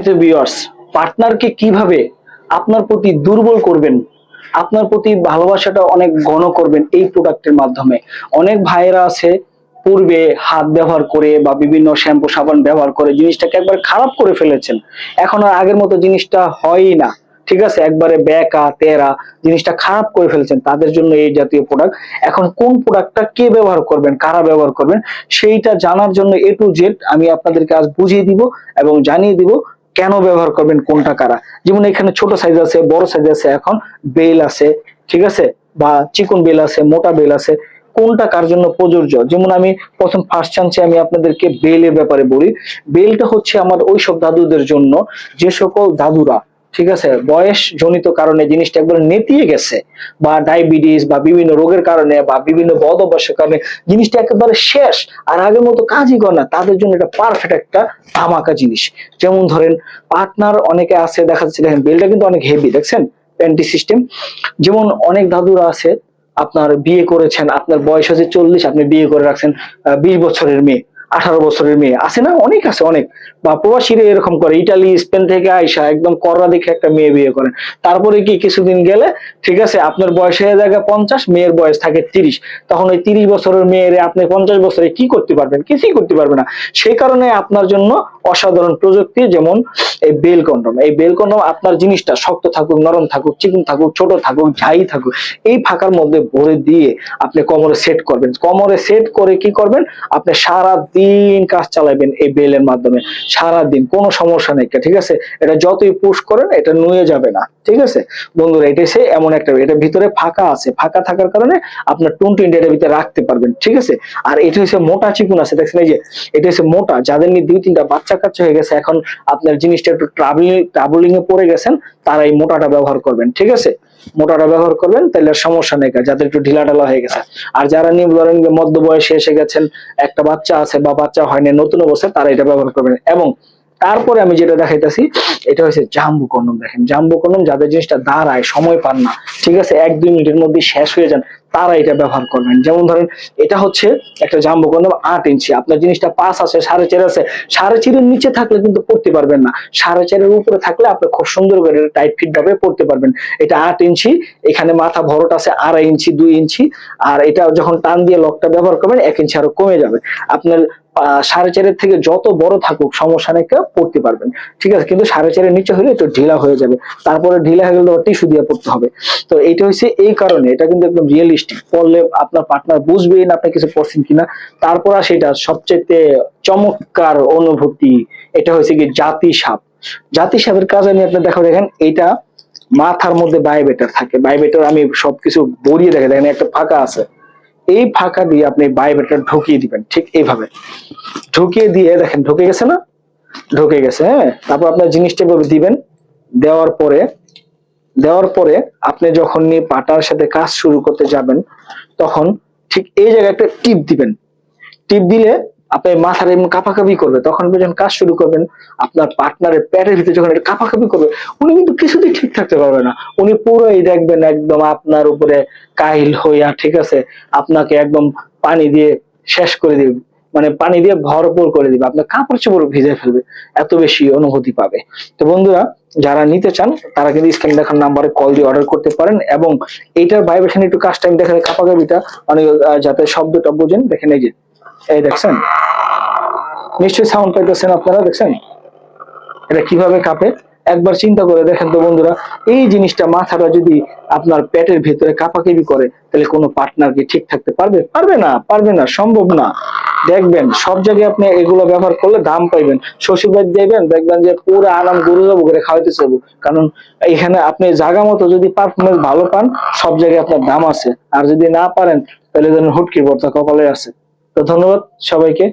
সুপ্রিয় ভিউয়ার্স, পার্টনারকে কিভাবে আপনার প্রতি দুর্বল করবেন, আপনার প্রতি ভালোবাসাটা অনেক ঘন করবেন এই প্রোডাক্টের মাধ্যমে। অনেক ভাইয়েরা আছে পূর্বে হাত ব্যবহার করে বা বিভিন্ন শ্যাম্পু সাবান ব্যবহার করে জিনিসটাকে একবার খারাপ করে ফেলেছেন। এখন আর আগের মতো জিনিসটা হয়ই না, ঠিক আছে, একবারে বেকা তেরা জিনিসটা খারাপ করে ফেলেছেন। তাদের জন্য এই জাতীয় প্রোডাক্ট। এখন কোন প্রোডাক্টটা কে ব্যবহার করবেন, কারা ব্যবহার করবেন, সেইটা জানার জন্য এ টু জেড আমি আপনাদেরকে আজ বুঝিয়ে দিব এবং জানিয়ে দিব কেন ব্যবহার করবেন, কোনটা কারা। যেমন এখানে ছোট সাইজ আছে, বড় সাইজ আছে, এখন বেল আছে, ঠিক আছে, বা চিকন বেল আছে, মোটা বেল আছে, কোনটা কার জন্য প্রযোজ্য। যেমন আমি প্রথম ফার্স্ট চান্সে আমি আপনাদেরকে বেলের ব্যাপারে বলি। বেলটা হচ্ছে আমার ওইসব দাদুদের জন্য যে সকল দাদুরা, ঠিক আছে, বয়স জনিত কারণে জিনিসটা একবার নেতিয়ে গেছে, বা ডায়াবেটিস বা বিভিন্ন রোগের কারণে বা বিভিন্ন বদ অভ্যাসের কারণে জিনিসটা একেবারে শেষ, আর আগের মতো কাজই করে না, তাদের জন্য এটা পারফেক্ট একটা ধামাকা জিনিস। যেমন ধরেন পার্টনার অনেকে আছে, দেখা যাচ্ছে দেখেন বেলটা কিন্তু অনেক হেভি, দেখছেন প্যান্টি সিস্টেম। যেমন অনেক দাদুরা আছে, আপনার বিয়ে করেছেন, আপনার বয়স হচ্ছে 40, আপনি বিয়ে করে রাখছেন 20 বছরের মেয়ে, 18 বছরের মেয়ে আছে না, অনেক আছে অনেক। বা প্রবাসীরা এরকম করে, ইটালি স্পেন থেকে আইসা একদম কররা দেখে একটা মেয়ে বিয়ে করেন। তারপরে কি কিছুদিন গেলে, ঠিক আছে, আপনার বয়স হয়ে যায় 50, মেয়ের বয়স থাকে 30। তখন ওই 30 বছরের মেয়েরে আপনি 50 বছরে কি করতে পারবেন? কিছুই করতে পারবেন না। সেই কারণে আপনার জন্য অসাধারণ প্রযুক্তি, যেমন এই বেল কন্ডম। এই বেল কন্ডম আপনার জিনিসটা শক্ত থাকুক, নরম থাকুক, চিকন থাকুক, ছোট থাকুক, যাই থাকুক, এই ফাঁকার মধ্যে ভরে দিয়ে আপনি কোমরে সেট করবেন। কোমরে সেট করে কি করবেন, আপনি সারা দিন কাজ চালাবেন এই বেলের মাধ্যমে, সারা দিন কোনো সমস্যা নেই, ঠিক আছে। এটা যতই পুশ করেন এটা নুয়ে যাবে না, ঠিক আছে বন্ধুরা। এটা সে এমন একটা, এটা ভিতরে ফাঁকা আছে, ফাঁকা থাকার কারণে আপনার 20 এর ভিতরে রাখতে পারবেন, ঠিক আছে। আর এটা হচ্ছে মোটা চিকুন আছে, দেখছেন এই যে, এটা হচ্ছে মোটা। যাদের নিয়ে 2-3টা বাচ্চা কাচ্চা হয়ে গেছে, এখন আপনার জিনিসটা একটু ট্রাবলিং এ পড়ে গেছেন, তারা এই মোটাটা ব্যবহার করবেন, ঠিক আছে। মোটাটা ব্যবহার করবেন, তাহলে সমস্যা নেই, যাদের একটু ঢিলা ঢালা হয়ে গেছে। আর যারা নিয়ে ধরেন মধ্য বয়সে এসে গেছেন, একটা বাচ্চা আছে বা বাচ্চা হয়নি, নতুন অবস্থায়, তারা এটা ব্যবহার করবেন। এবং তারপরে আমি যেটা দেখাইতেছি, এটা হচ্ছে জাম্বু কন্ডম। দেখেন জাম্বু কন্ডম, যাদের জিনিসটা দাঁড়ায়, সময় পান না, ঠিক আছে, 1-2 মিনিটের মধ্যে শেষ হয়ে যান, তারা এটা ব্যবহার করবেন। যেমন ধরেন এটা হচ্ছে একটা জাম্বু কন্ডম 8 ইঞ্চি, আপনার জিনিসটা 5 আছে, 4.5 আছে, 4.5 নিচে থাকলে কিন্তু পড়তে পারবেন না, 4.5 উপরে থাকলে আপনি খুব সুন্দর করে টাইট ফিট ভাবে পড়তে পারবেন। এটা 8 ইঞ্চি, এখানে মাথা ভরট আছে 2.5 ইঞ্চি, 2 ইঞ্চি। আর এটা যখন টান দিয়ে লকটা ব্যবহার করবেন 1 ইঞ্চি আরো কমে যাবে। আপনার 4.5 থেকে যত বড় থাকুক সমস্যা নেই, কেউ পড়তে পারবেন, ঠিক আছে। কিন্তু 4.5 নিচে হলে একটু ঢিলা হয়ে যাবে, তারপরে ঢিলা হয়ে গেলে টিস্যু দিয়ে পড়তে হবে। তো এইটা হচ্ছে এই কারণে, এটা কিন্তু একদম রিয়েলিস্টিক, পড়লে আপনার পার্টনার বুঝবেই না আপনি কিছু পড়ছেন কিনা। তারপর সেটা সবচেয়ে চমৎকার অনুভূতি, এটা হচ্ছে কি জাতি সাপ। জাতি সাপের কাজ আমি আপনার দেখেন, এটা মাথার মধ্যে বায়োবেটার থাকে। বায়োবেটার আমি সবকিছু বলিয়ে দেখেন একটা ফাঁকা আছে, এই ফাঁকা দিয়ে আপনি বায়োবেটার ঢুকিয়ে দিবেন, ঠিক এইভাবে ঢুকিয়ে দিয়ে দেখেন ঢুকে গেছে না, ঢুকে গেছে, হ্যাঁ। তারপর আপনার জিনিসটা এভাবে দিবেন, দেওয়ার পরে আপনি যখন নিয়ে পাটার সাথে কাজ শুরু করতে যাবেন, তখন ঠিক এই জায়গায় একটা টিপ দিবেন। টিপ দিলে আপনার মাথার এমন কাঁপাকাঁপি করবে, তখন যখন কাজ শুরু করবেন, আপনার পার্টনারের পেটের ভিতরে যখন এটা কাঁপাকাঁপি করবে, উনি কিন্তু কিছুতেই ঠিক থাকতে পারবে না। উনি পুরোই দেখবেন একদম আপনার উপরে কাহিল হইয়া, ঠিক আছে, আপনাকে একদম পানি দিয়ে শেষ করে দিবে, মানে পানি দিয়ে ভরপুর করে দিবে, আপনার কাপড় চোপড় ভিজে ফেলবে, এত বেশি অনুভূতি পাবে। তো বন্ধুরা, যারা নিতে চান তারা কিন্তু স্ক্রিনে দেখার নাম্বারে কল দিয়ে অর্ডার করতে পারেন। এবং এইটার ভাইব্রেশন একটু কাজ টাইম দেখেন, কাঁপাকাঁপিটা মানে যাতে শব্দটা বুঝেন, দেখেন এই যে, এই দেখছেন, নিশ্চয়ই সাউন্ড পাইতেছেন আপনারা, দেখছেন এটা কিভাবে কাঁপে। একবার চিন্তা করে দেখেন তো বন্ধুরা, এই জিনিসটা মাথাটা যদি আপনার পেটের ভিতরে কাঁপাকাঁপি করে, তাহলে কোনো পার্টনার কি ঠিক থাকতে পারবে? পারবে না, সম্ভব না। দেখবেন সব জায়গায় আপনি এগুলো ব্যবহার করলে দাম পাইবেন। শ্বশুর বাড়ি যাইবেন, দেখবেন যে পুরো আরাম গরু যাবো করে খাওয়াইতে চাইবো, কারণ এখানে আপনি জায়গা মতো যদি পারফরমেন্স ভালো পান, সব জায়গায় আপনার দাম আছে। আর যদি না পারেন, তাহলে যেন হুটকি ভর্তা কপালে আছে। তো ধন্যবাদ সবাইকে।